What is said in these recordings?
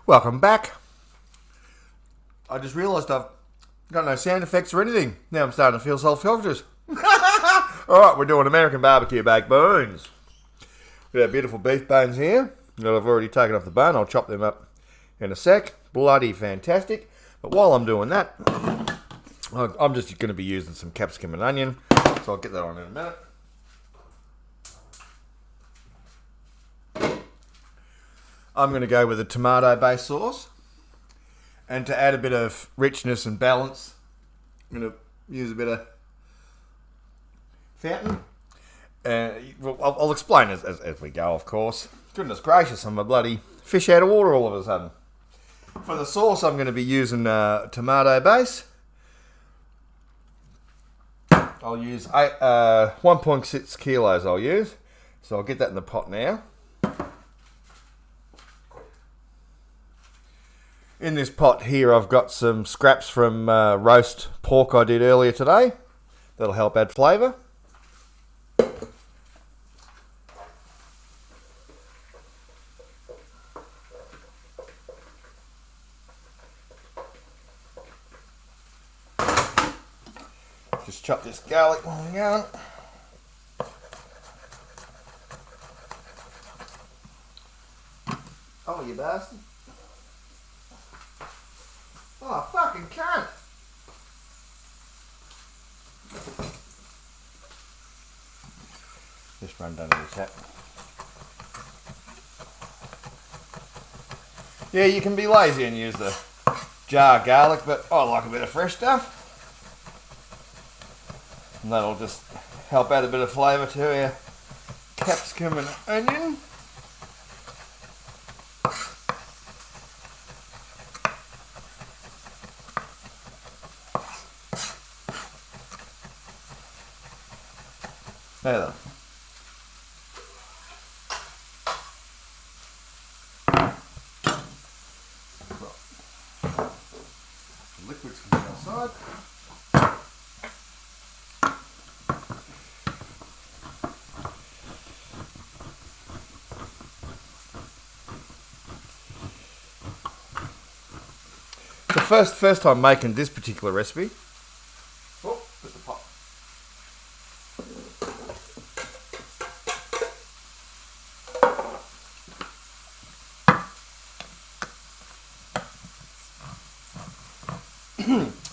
Welcome back. I just realised I've got no sound effects or anything. Now I'm starting to feel self-conscious. Alright, we're doing American barbecue baked bones. We have beautiful beef bones here that I've already taken off the bone. I'll chop them up in a sec. Bloody fantastic. But while I'm doing that, I'm just going to be using some capsicum and onion. So I'll get that on in a minute. I'm going to go with a tomato-based sauce. And to add a bit of richness and balance, I'm going to use a bit of fountain. I'll explain as we go, of course. Goodness gracious, I'm a bloody fish out of water all of a sudden. For the sauce, I'm going to be using tomato base. I'll use 1.6 kilos I'll use. So I'll get that in the pot now. In this pot here, I've got some scraps from roast pork I did earlier today. That'll help add flavour. Just chop this garlic while we're going. Oh, you bastard. Oh, fucking cunt. Just run down to the tap. Yeah, you can be lazy and use the jar garlic, but I like a bit of fresh stuff. And that'll just help add a bit of flavour to our capsicum and onion. There then. The liquids can go outside. The first time making this particular recipe. Oh, put the pot.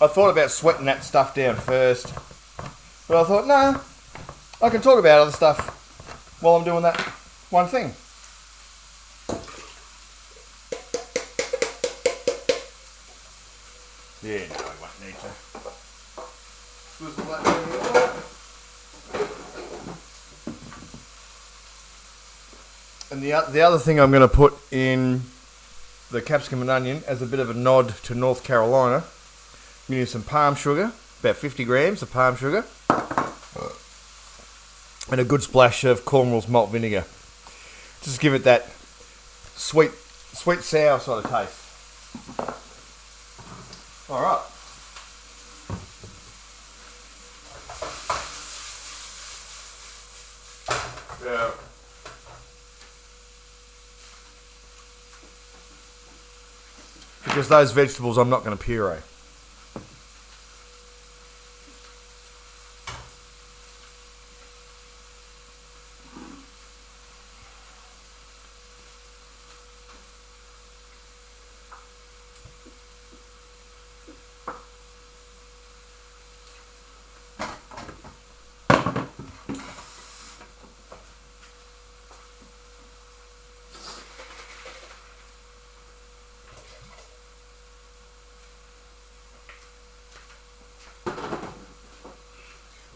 I thought about sweating that stuff down first, but I thought, no, I can talk about other stuff while I'm doing that one thing. Yeah, no, I won't need to. Swizzle that in the oil. And the other thing I'm going to put in the capsicum and onion as a bit of a nod to North Carolina, I'm going to use some palm sugar, about 50 grams of palm sugar, and a good splash of Cornwall's malt vinegar. Just give it that sweet sour sort of taste. Alright. Yeah. Because those vegetables I'm not going to puree.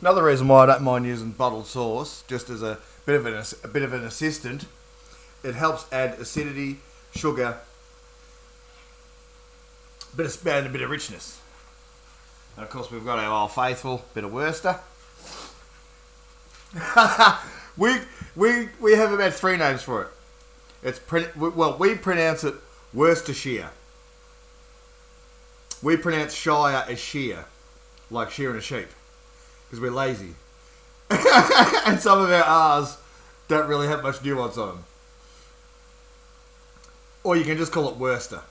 Another reason why I don't mind using bottled sauce, just as a bit of an assistant, it helps add acidity, sugar, and a bit of richness. And of course, we've got our Old Faithful, bit of Worcester. we have about 3 names for it. We pronounce it Worcestershire. We pronounce Shire as shear, like shearing a sheep. Because we're lazy. And some of our R's don't really have much nuance on them. Or you can just call it Worcester,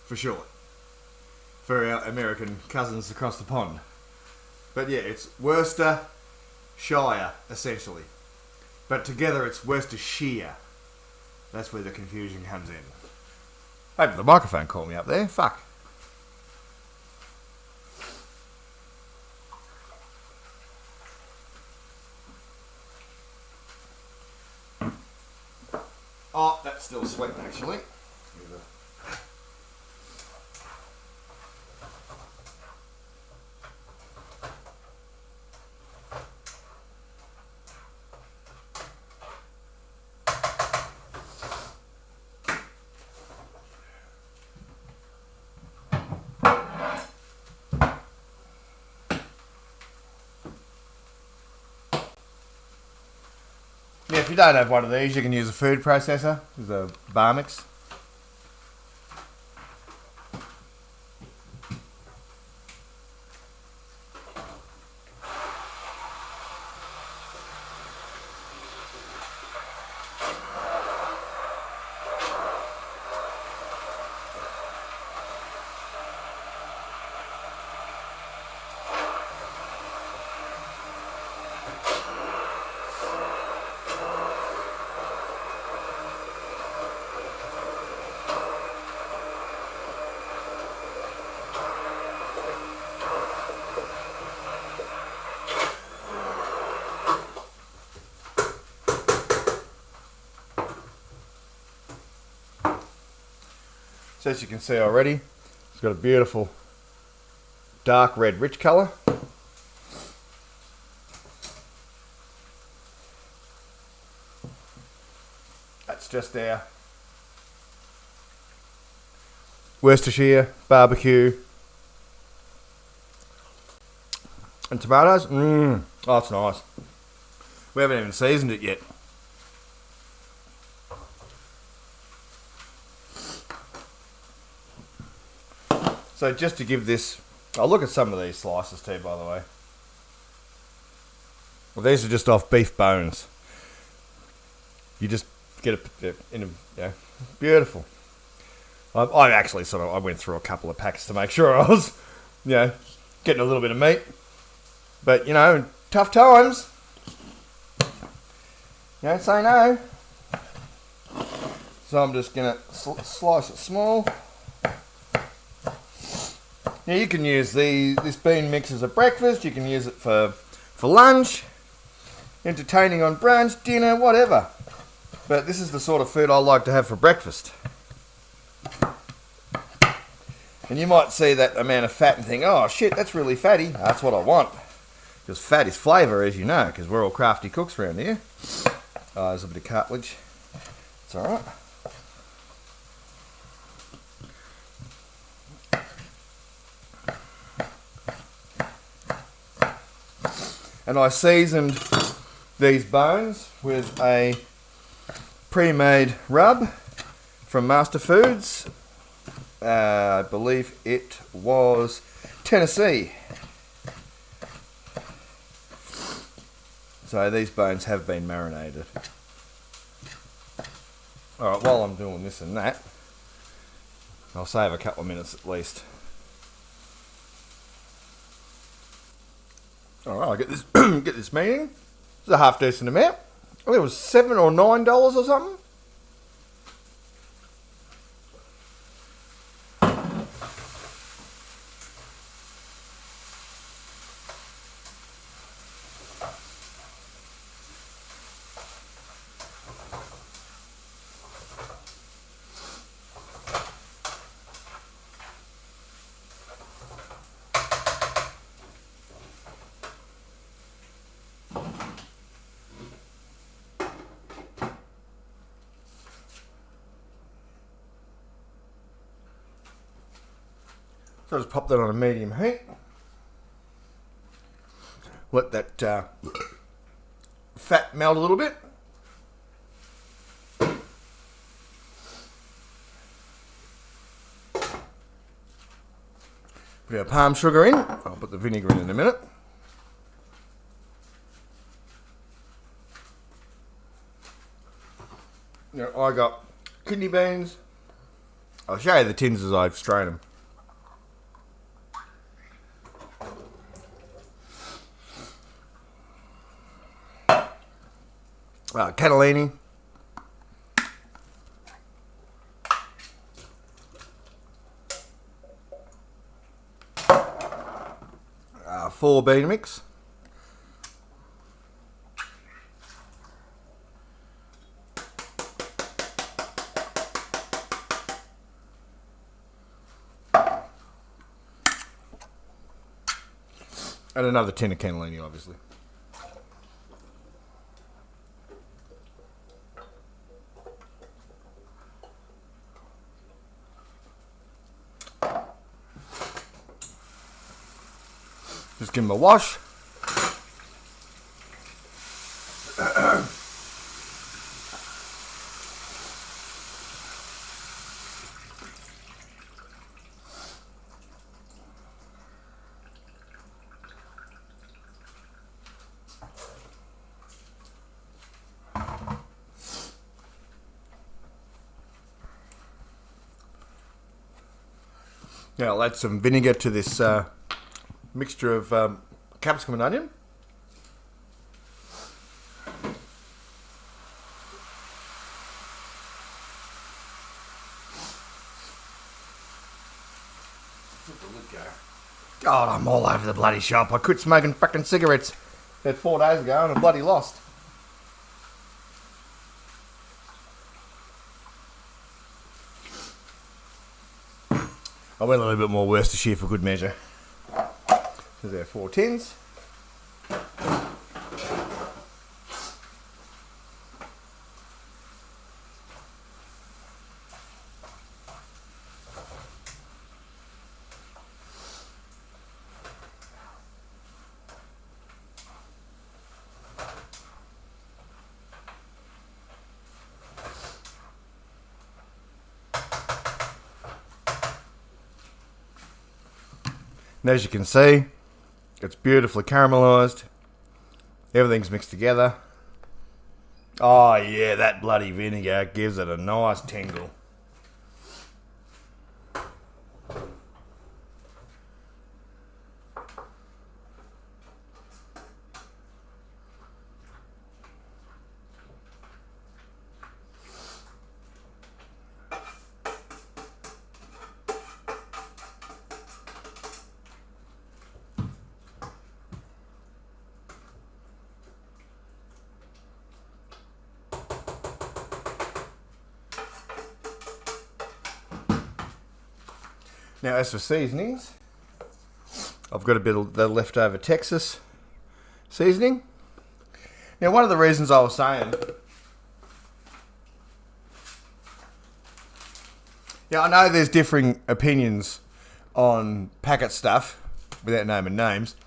for short, for our American cousins across the pond. But yeah, it's Worcestershire, essentially. But together it's Worcestershire. That's where the confusion comes in. Hope the microphone caught me up there. Fuck. Oh, that's still sweating actually. Yeah, if you don't have one of these, you can use a food processor, the bar mix. So as you can see already, it's got a beautiful dark red rich colour. That's just our Worcestershire barbecue and tomatoes. Oh, it's nice. We haven't even seasoned it yet. So just to give this, I'll look at some of these slices too, by the way. Well, these are just off beef bones. You just get it in a, yeah, beautiful. I actually I went through a couple of packs to make sure I was, getting a little bit of meat. But, in tough times, you don't say no. So I'm just going to slice it small. Now you can use this bean mix as a breakfast, you can use it for lunch, entertaining on brunch, dinner, whatever. But this is the sort of food I like to have for breakfast. And you might see that amount of fat and think, oh shit, that's really fatty. That's what I want. Because fat is flavour, as you know, because we're all crafty cooks around here. Oh, there's a bit of cartilage. It's alright. And I seasoned these bones with a pre-made rub from Master Foods. I believe it was Tennessee. So these bones have been marinated. Alright, while I'm doing this and that, I'll save a couple of minutes at least. Alright, I'll get this get this meeting. It's a half decent amount. I think it was $7 or $9 or something. So I'll just pop that on a medium heat. Let that fat melt a little bit. Put our palm sugar in. I'll put the vinegar in a minute. Now I got kidney beans. I'll show you the tins as I strain them. Cannellini. 4 bean mix. And another tin of cannellini, obviously. Just give them a wash. Now I'll add some vinegar to this mixture of capsicum and onion. God, I'm all over the bloody shop. I quit smoking fucking cigarettes about 4 days ago and I'm bloody lost. I went a little bit more Worcestershire for good measure. So there are 4 tins. And as you can see, it's beautifully caramelised. Everything's mixed together. Oh yeah, that bloody vinegar gives it a nice tingle. Now, as for seasonings, I've got a bit of the leftover Texas seasoning. Now, one of the reasons I was saying, yeah, I know there's differing opinions on packet stuff, without naming names,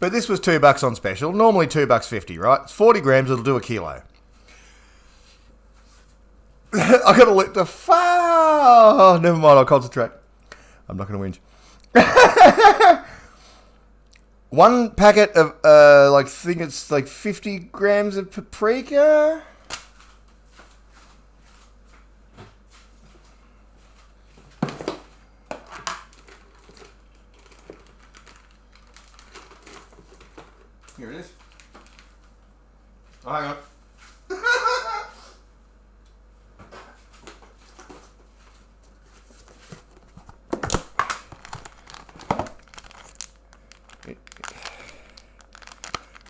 but this was $2 on special. Normally $2.50, right? It's 40 grams, it'll do a kilo. I got to look the oh, never mind, I'll concentrate. I'm not going to whinge. One packet of, I think it's like 50 grams of paprika. Here it is. Oh, hang on.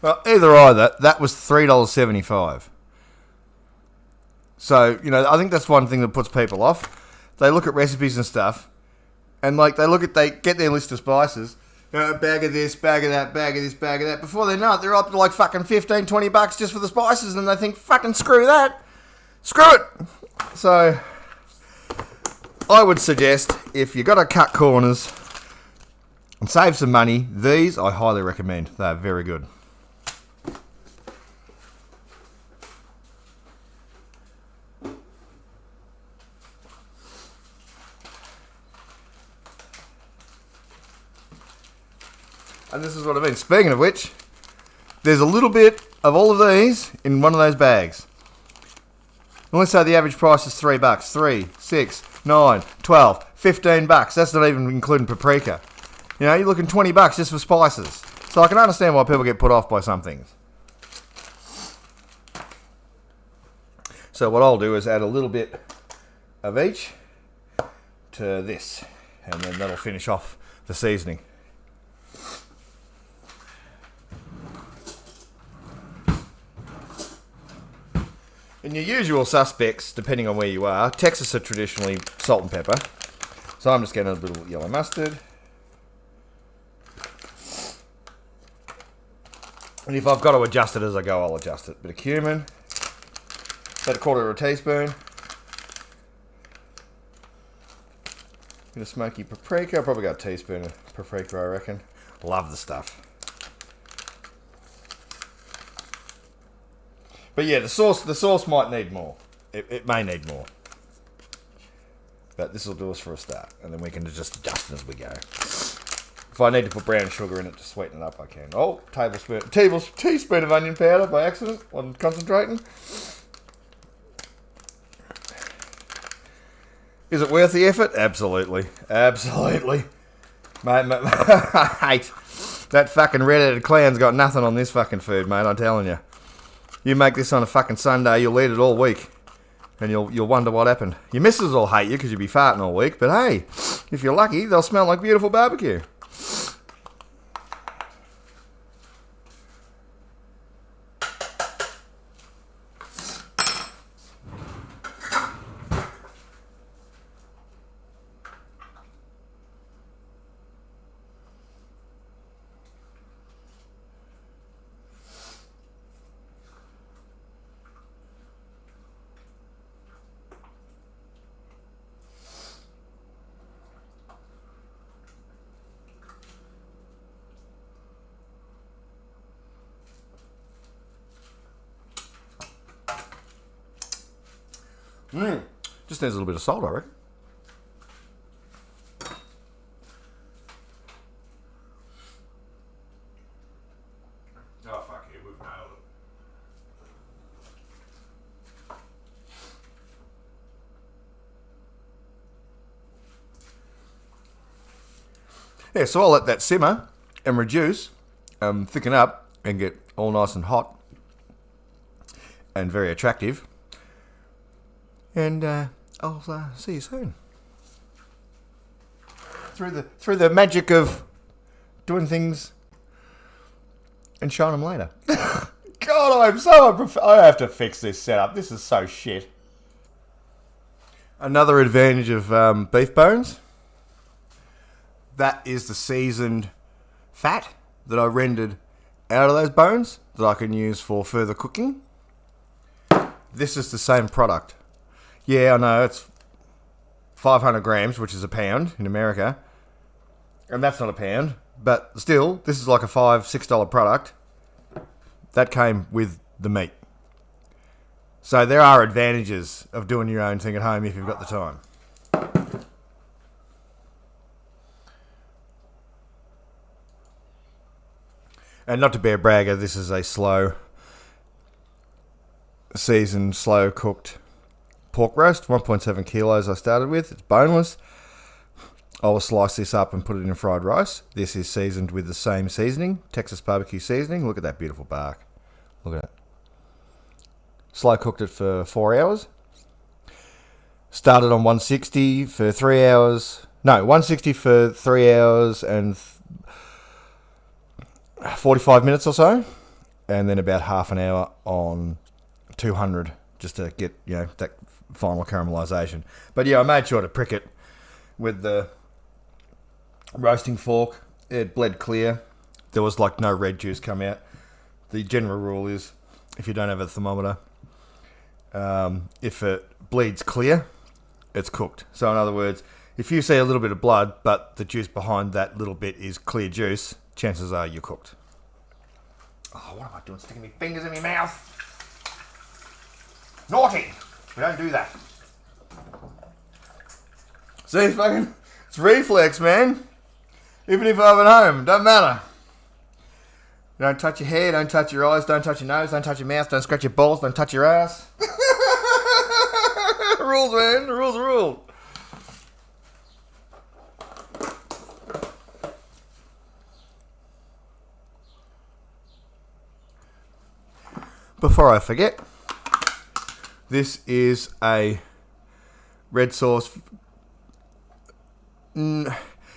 Well, either that was $3.75. So, you know, I think that's one thing that puts people off. They look at recipes and stuff, and they get their list of spices, you know, a bag of this, bag of that, bag of this, bag of that. Before they know it, they're up to like fucking $15, $20 just for the spices, and they think, fucking screw that. Screw it. So, I would suggest, if you've got to cut corners and save some money, these I highly recommend. They're very good. And this is what I mean. Speaking of which, there's a little bit of all of these in one of those bags. And let's say the average price is $3. 3, 6, 9, 12, $15. That's not even including paprika. You know, you're looking $20 just for spices. So I can understand why people get put off by some things. So what I'll do is add a little bit of each to this, and then that'll finish off the seasoning. And your usual suspects, depending on where you are, Texas are traditionally salt and pepper. So I'm just getting a little yellow mustard. And if I've got to adjust it as I go, I'll adjust it. Bit of cumin. About a quarter of a teaspoon. Bit of smoky paprika. Probably got a teaspoon of paprika, I reckon. Love the stuff. But yeah, the sauce might need more. It may need more. But this will do us for a start. And then we can just adjust it as we go. If I need to put brown sugar in it to sweeten it up, I can. Oh, teaspoon of onion powder by accident when concentrating. Is it worth the effort? Absolutely. Absolutely. Mate, I hate that fucking red-headed clown's got nothing on this fucking food, mate, I'm telling you. You make this on a fucking Sunday, you'll eat it all week. And you'll wonder what happened. Your missus will hate you because you'll be farting all week. But hey, if you're lucky, they'll smell like beautiful barbecue. Just needs a little bit of salt, I reckon. Oh, fuck it, we've nailed it. Yeah, so I'll let that simmer and reduce, thicken up, and get all nice and hot and very attractive. And I'll see you soon. Through the magic of doing things and showing them later. God, I have to fix this setup. This is so shit. Another advantage of beef bones. That is the seasoned fat that I rendered out of those bones that I can use for further cooking. This is the same product. Yeah, I know, it's 500 grams, which is a pound in America. And that's not a pound. But still, this is like a $5, $6 product. That came with the meat. So there are advantages of doing your own thing at home if you've got the time. And not to be a bragger, this is a slow seasoned, slow cooked pork roast, 1.7 kilos I started with. It's boneless. I will slice this up and put it in fried rice. This is seasoned with the same seasoning, Texas barbecue seasoning. Look at that beautiful bark. Look at it. Slow cooked it for 4 hours. Started on 160 for 3 hours. No, 160 for 3 hours and 45 minutes or so. And then about half an hour on 200 just to get, that final caramelization. But yeah, I made sure to prick it with the roasting fork. It bled clear. There was like no red juice come out. The general rule is if you don't have a thermometer, if it bleeds clear, it's cooked. So in other words, if you see a little bit of blood but the juice behind that little bit is clear juice, chances are you're cooked. Oh, what am I doing? Sticking my fingers in my mouth. Naughty! We don't do that. See, it's reflex, man. Even if I'm at home, doesn't matter. Don't touch your hair, don't touch your eyes, don't touch your nose, don't touch your mouth, don't scratch your balls, don't touch your ass. rules, man. The rules are rules. Before I forget, this is a red sauce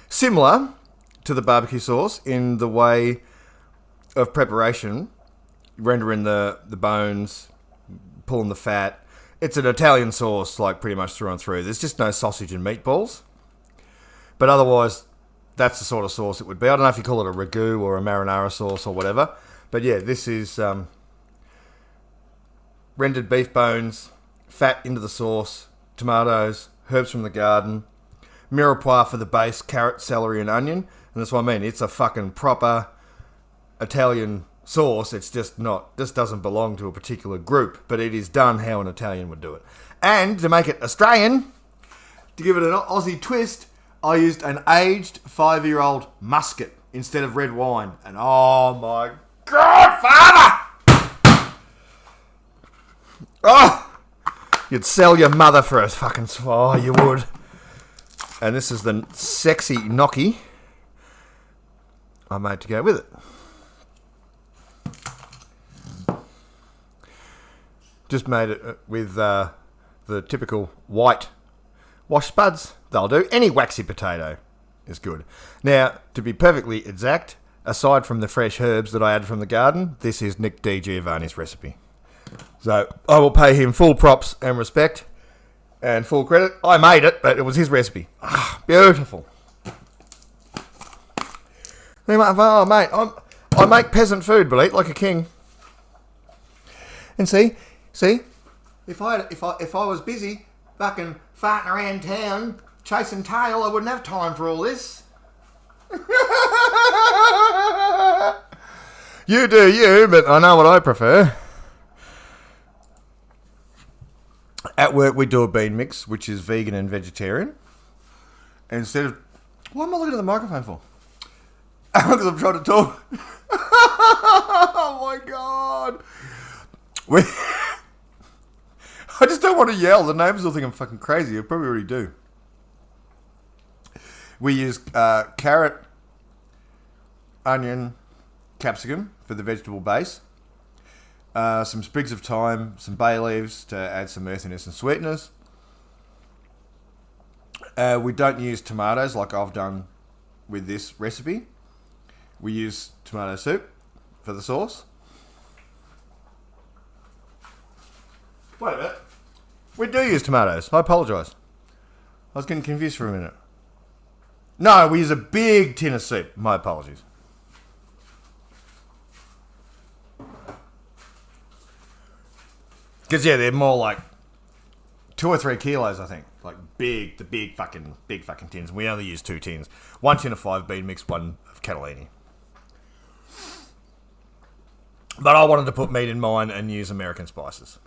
similar to the barbecue sauce in the way of preparation, rendering the bones, pulling the fat. It's an Italian sauce, like pretty much through and through. There's just no sausage and meatballs. But otherwise, that's the sort of sauce it would be. I don't know if you call it a ragu or a marinara sauce or whatever. But yeah, this is rendered beef bones, fat into the sauce, tomatoes, herbs from the garden, mirepoix for the base, carrot, celery and onion. And that's what I mean. It's a fucking proper Italian sauce. It's just not, this doesn't belong to a particular group, but it is done how an Italian would do it. And to make it Australian, to give it an Aussie twist, I used an aged 5-year-old muscat instead of red wine. And oh my God, Father! Oh! You'd sell your mother for a fucking... Oh, you would. And this is the sexy gnocchi I made to go with it. Just made it with the typical white wash spuds. They'll do. Any waxy potato is good. Now, to be perfectly exact, aside from the fresh herbs that I added from the garden, this is Nick D. Giovanni's recipe. So I will pay him full props and respect and full credit. I made it, but it was his recipe. Ah, beautiful. Oh, mate, I make peasant food, but eat like a king. And see, if I was busy fucking farting around town chasing tail, I wouldn't have time for all this. You do you, but I know what I prefer. At work, we do a bean mix, which is vegan and vegetarian. And instead of... Why am I looking at the microphone for? Because I'm trying to talk. Oh, my God. I just don't want to yell. The neighbours will think I'm fucking crazy. I probably already do. We use carrot, onion, capsicum for the vegetable base. Some sprigs of thyme, some bay leaves to add some earthiness and sweetness. We don't use tomatoes like I've done with this recipe. We use tomato soup for the sauce. Wait a minute. We do use tomatoes. I apologise. I was getting confused for a minute. No, we use a big tin of soup. My apologies. Because, yeah, they're more like 2 or 3 kilos, I think. Like the big fucking tins. We only use 2 tins. 1 tin of 5 bean mix, 1 of cannellini. But I wanted to put meat in mine and use American spices.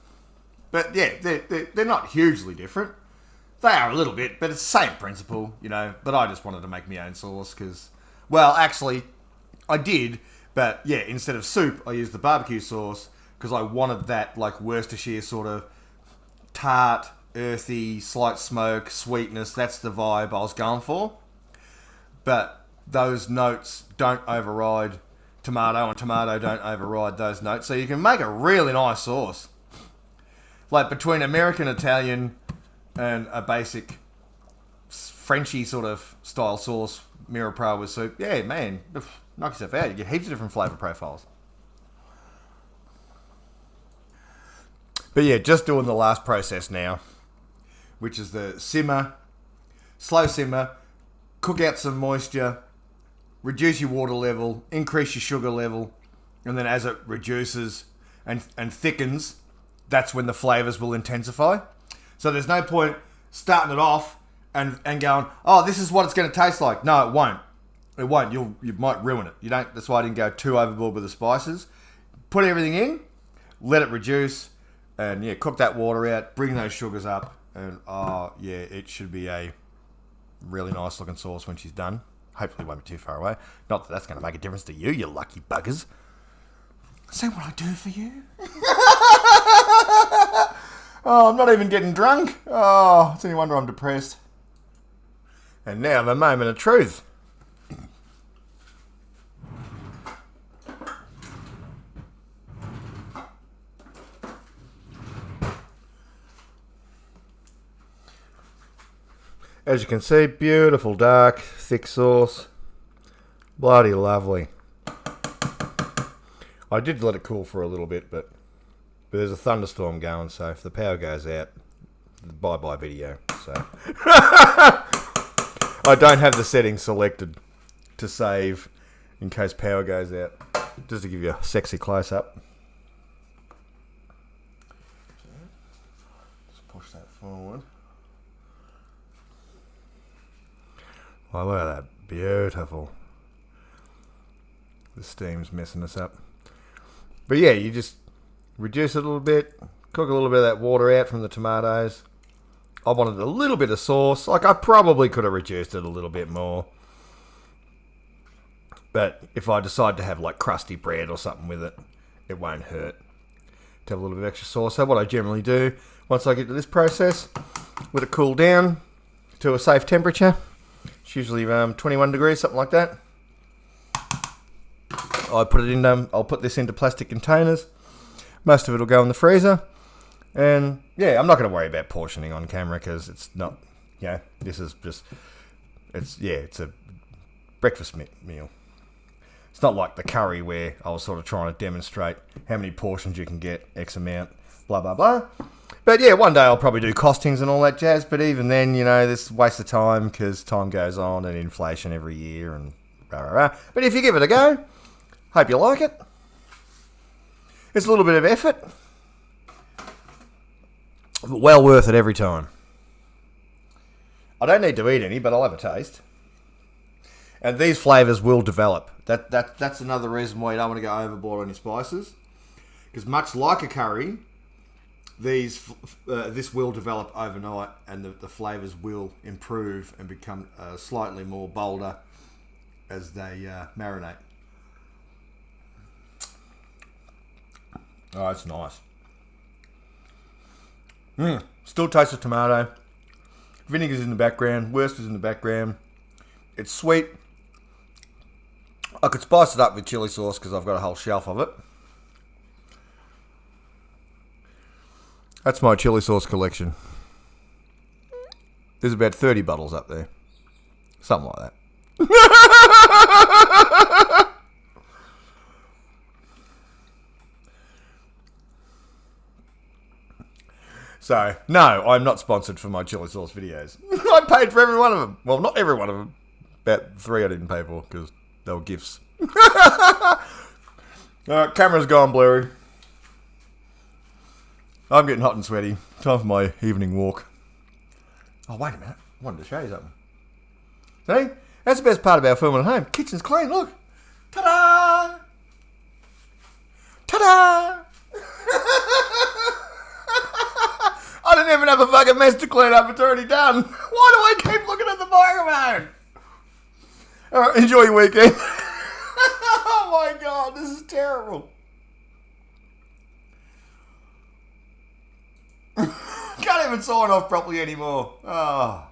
But, yeah, they're not hugely different. They are a little bit, but it's the same principle, you know. But I just wanted to make my own sauce because, well, actually, I did. But, yeah, instead of soup, I used the barbecue sauce because I wanted that, like, Worcestershire sort of tart, earthy, slight smoke, sweetness. That's the vibe I was going for. But those notes don't override tomato, and tomato don't override those notes. So you can make a really nice sauce. Like, between American, Italian, and a basic Frenchy sort of style sauce, mirepoix with soup. Yeah, man, knock yourself out. You get heaps of different flavour profiles. But yeah, just doing the last process now, which is the simmer, slow simmer, cook out some moisture, reduce your water level, increase your sugar level, and then as it reduces and thickens, that's when the flavours will intensify. So there's no point starting it off and going, oh, this is what it's going to taste like. No, it won't. It won't. You might ruin it. That's why I didn't go too overboard with the spices. Put everything in, let it reduce, and yeah, cook that water out, bring those sugars up, and oh yeah, it should be a really nice looking sauce when she's done. Hopefully it won't be too far away. Not that that's going to make a difference to you, you lucky buggers. Say what I do for you. Oh, I'm not even getting drunk. Oh, it's any wonder I'm depressed. And now the moment of truth. As you can see, beautiful, dark, thick sauce. Bloody lovely. I did let it cool for a little bit, but there's a thunderstorm going, so if the power goes out, bye-bye video. So I don't have the settings selected to save in case power goes out. Just to give you a sexy close-up. Just push that forward. Oh, look at that. Beautiful. The steam's messing us up. But yeah, you just reduce it a little bit. Cook a little bit of that water out from the tomatoes. I wanted a little bit of sauce. Like, I probably could have reduced it a little bit more. But if I decide to have, like, crusty bread or something with it, it won't hurt to have a little bit of extra sauce. So what I generally do, once I get to this process, let it cool down to a safe temperature. It's usually 21 degrees, something like that. I'll put this into plastic containers. Most of it will go in the freezer. And yeah, I'm not going to worry about portioning on camera because it's not, this is just, it's a breakfast meal. It's not like the curry where I was sort of trying to demonstrate how many portions you can get, X amount, blah, blah, blah. But yeah, one day I'll probably do costings and all that jazz. But even then, this is a waste of time because time goes on and inflation every year and rah, rah, rah. But if you give it a go, hope you like it. It's a little bit of effort, but well worth it every time. I don't need to eat any, but I'll have a taste. And these flavours will develop. That's another reason why you don't want to go overboard on your spices. Because much like a curry, this will develop overnight, and the flavours will improve and become slightly more bolder as they marinate. Oh, it's nice. Still taste of tomato. Vinegar's in the background. Worcester's in the background. It's sweet. I could spice it up with chili sauce because I've got a whole shelf of it. That's my chili sauce collection. There's about 30 bottles up there. Something like that. So, no, I'm not sponsored for my chili sauce videos. I paid for every one of them. Well, not every one of them. About 3 I didn't pay for because they were gifts. Camera's gone blurry. I'm getting hot and sweaty. Time for my evening walk. Oh, wait a minute. I wanted to show you something. See? That's the best part about filming at home. Kitchen's clean, look. Ta-da! Ta-da! I don't even have a fucking mess to clean up. It's already done. Why do I keep looking at the microphone? Alright, enjoy your weekend. Oh my god, this is terrible. Can't even sign off properly anymore. Oh.